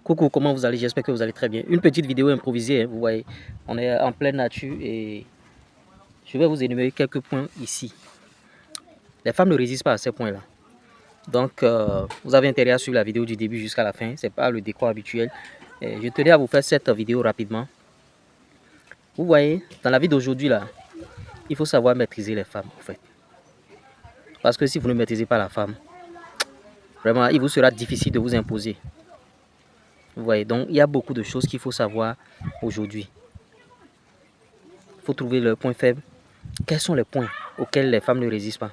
Coucou, comment vous allez? J'espère que vous allez très bien. Une petite vidéo improvisée, hein, vous voyez. On est en pleine nature et je vais vous énumérer quelques points ici. Les femmes ne résistent pas à ces points-là. Donc, vous avez intérêt à suivre la vidéo du début jusqu'à la fin. Ce n'est pas le décor habituel. Et je tenais à vous faire cette vidéo rapidement. Vous voyez, dans la vie d'aujourd'hui, là, il faut savoir maîtriser les femmes, en fait. Parce que si vous ne maîtrisez pas la femme, vraiment, il vous sera difficile de vous imposer. Vous voyez, donc il y a beaucoup de choses qu'il faut savoir aujourd'hui. Il faut trouver le point faible. Quels sont les points auxquels les femmes ne résistent pas?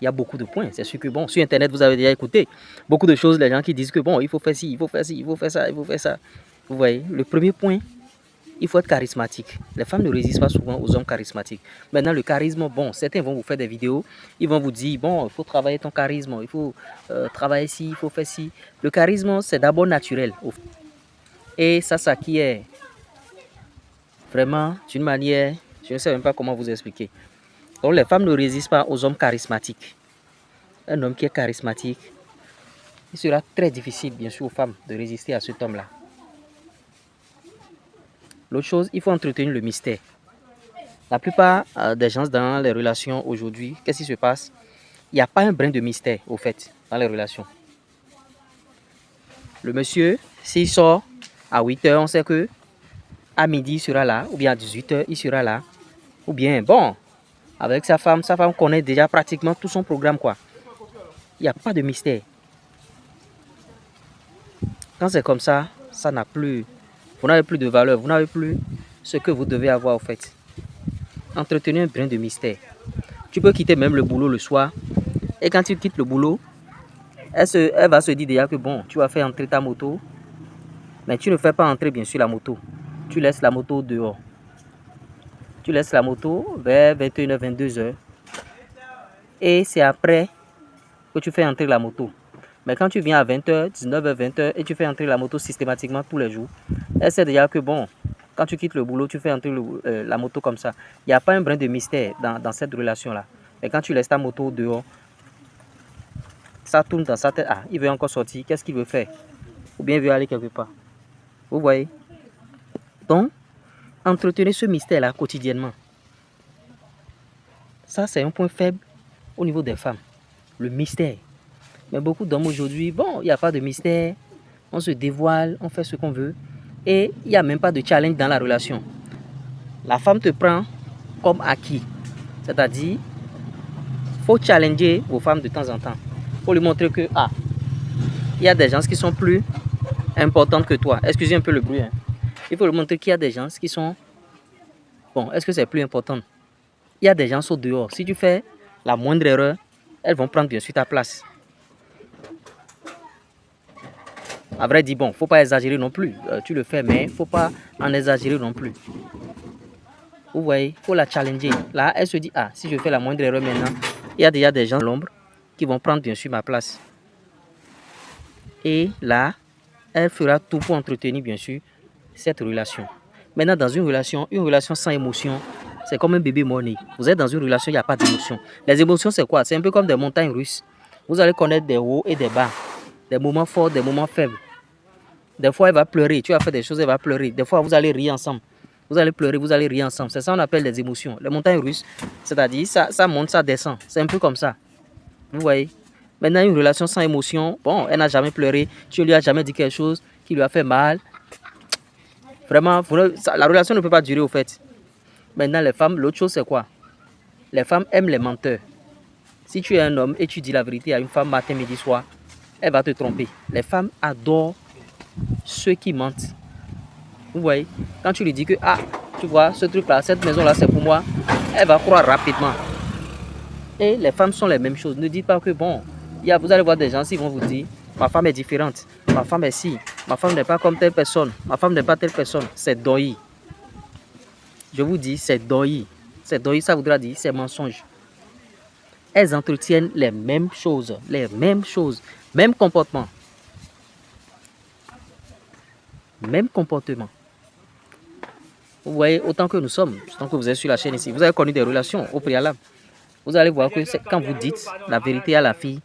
Il y a beaucoup de points. C'est sûr que, bon, sur Internet, vous avez déjà écouté beaucoup de choses, les gens qui disent que, bon, il faut faire ci, il faut faire ci, il faut faire ça, il faut faire ça. Vous voyez, le premier point, il faut être charismatique. Les femmes ne résistent pas souvent aux hommes charismatiques. Maintenant, le charisme, bon, certains vont vous faire des vidéos, ils vont vous dire, bon, il faut travailler ton charisme, il faut travailler ci, il faut faire ci. Le charisme, c'est d'abord naturel. Et ça s'acquiert vraiment d'une manière, je ne sais même pas comment vous expliquer. Donc, les femmes ne résistent pas aux hommes charismatiques. Un homme qui est charismatique, il sera très difficile, bien sûr, aux femmes de résister à cet homme-là. L'autre chose, il faut entretenir le mystère. La plupart des gens dans les relations aujourd'hui, qu'est-ce qui se passe? Il n'y a pas un brin de mystère, au fait, dans les relations. Le monsieur, s'il sort à 8 h, on sait que à midi, il sera là, ou bien à 18 h, il sera là. Ou bien, bon, avec sa femme connaît déjà pratiquement tout son programme, quoi. Il n'y a pas de mystère. Quand c'est comme ça, ça n'a plus... Vous n'avez plus de valeur, vous n'avez plus ce que vous devez avoir, au fait. Entretenez un brin de mystère. Tu peux quitter même le boulot le soir. Et quand tu quittes le boulot, elle va se dire déjà que bon, tu vas faire entrer ta moto. Mais tu ne fais pas entrer, bien sûr, la moto. Tu laisses la moto dehors. Tu laisses la moto vers 21 h, 22 h. Et c'est après que tu fais entrer la moto. Mais quand tu viens à 20 h, 19 h, 20 h et tu fais entrer la moto systématiquement tous les jours, elle sait déjà que bon, quand tu quittes le boulot, tu fais entrer la moto comme ça. Il n'y a pas un brin de mystère dans cette relation-là. Mais quand tu laisses ta moto dehors, ça tourne dans sa tête. Ah, il veut encore sortir. Qu'est-ce qu'il veut faire? Ou bien il veut aller quelque part. Vous voyez? Donc, entretenez ce mystère-là quotidiennement. Ça, c'est un point faible au niveau des femmes. Le mystère. Mais beaucoup d'hommes aujourd'hui, bon, il n'y a pas de mystère. On se dévoile, on fait ce qu'on veut. Et il n'y a même pas de challenge dans la relation. La femme te prend comme acquis. C'est-à-dire, il faut challenger vos femmes de temps en temps. Il faut lui montrer que, ah, il y a des gens qui sont plus importants que toi. Excusez un peu le bruit. Hein. Il faut lui montrer qu'il y a des gens qui sont... Bon, est-ce que c'est plus important? Il y a des gens qui sont dehors. Si tu fais la moindre erreur, elles vont prendre bien sûr ta place. À vrai dire, bon, il ne faut pas exagérer non plus. Tu le fais, mais il ne faut pas en exagérer non plus. Vous voyez, il faut la challenger. Là, elle se dit, ah, si je fais la moindre erreur maintenant, il y a déjà des gens à l'ombre qui vont prendre bien sûr ma place. Et là, elle fera tout pour entretenir bien sûr cette relation. Maintenant, dans une relation sans émotion, c'est comme un bébé mort-né. Vous êtes dans une relation, il n'y a pas d'émotion. Les émotions, c'est quoi? C'est un peu comme des montagnes russes. Vous allez connaître des hauts et des bas, des moments forts, des moments faibles. Des fois, elle va pleurer. Tu vas faire des choses, elle va pleurer. Des fois, vous allez rire ensemble. Vous allez pleurer, vous allez rire ensemble. C'est ça qu'on appelle des émotions. Les montagnes russes, c'est-à-dire, ça monte, ça descend. C'est un peu comme ça. Vous voyez? Maintenant, une relation sans émotion, bon, elle n'a jamais pleuré. Tu ne lui as jamais dit quelque chose qui lui a fait mal. Vraiment, la relation ne peut pas durer, au fait. Maintenant, les femmes, l'autre chose, c'est quoi? Les femmes aiment les menteurs. Si tu es un homme et tu dis la vérité à une femme matin, midi, soir, elle va te tromper. Les femmes adorent ceux qui mentent. Vous voyez, quand tu lui dis que, ah, tu vois, ce truc-là, cette maison-là, c'est pour moi, elle va croire rapidement. Et les femmes sont les mêmes choses. Ne dites pas que, bon, vous allez voir des gens qui vont vous dire, ma femme est différente, ma femme est ci, ma femme n'est pas comme telle personne, ma femme n'est pas telle personne. C'est doyi. Je vous dis, c'est doyi. C'est doyi, ça voudra dire, c'est mensonge. Elles entretiennent les mêmes choses, même comportement. Même comportement. Vous voyez, autant que nous sommes, autant que vous êtes sur la chaîne ici, vous avez connu des relations au préalable. Vous allez voir que quand vous dites la vérité à la fille,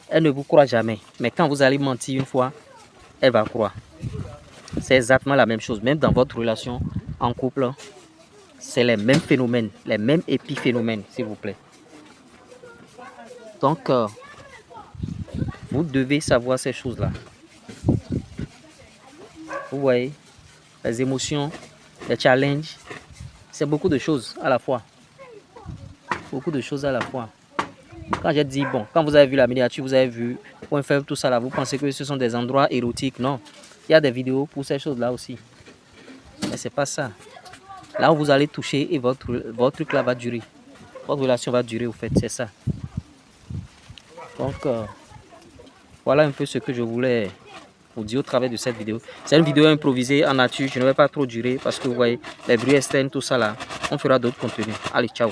elle ne vous croit jamais. Mais quand vous allez mentir une fois, elle va croire. C'est exactement la même chose. Même dans votre relation en couple, c'est les mêmes phénomènes, les mêmes épiphénomènes, s'il vous plaît. Donc, vous devez savoir ces choses-là. Vous voyez, les émotions, les challenges, c'est beaucoup de choses à la fois. Beaucoup de choses à la fois. Quand j'ai dit, bon, quand vous avez vu la miniature, vous avez vu point faible, tout ça là, vous pensez que ce sont des endroits érotiques. Non, il y a des vidéos pour ces choses-là aussi. Mais c'est pas ça. Là où vous allez toucher et votre truc là va durer. Votre relation va durer au fait, c'est ça. Donc, voilà un peu ce que je voulais vous dire au travers de cette vidéo. C'est une vidéo improvisée en nature, je ne vais pas trop durer parce que vous voyez, les bruits externes, tout ça là, on fera d'autres contenus. Allez, ciao.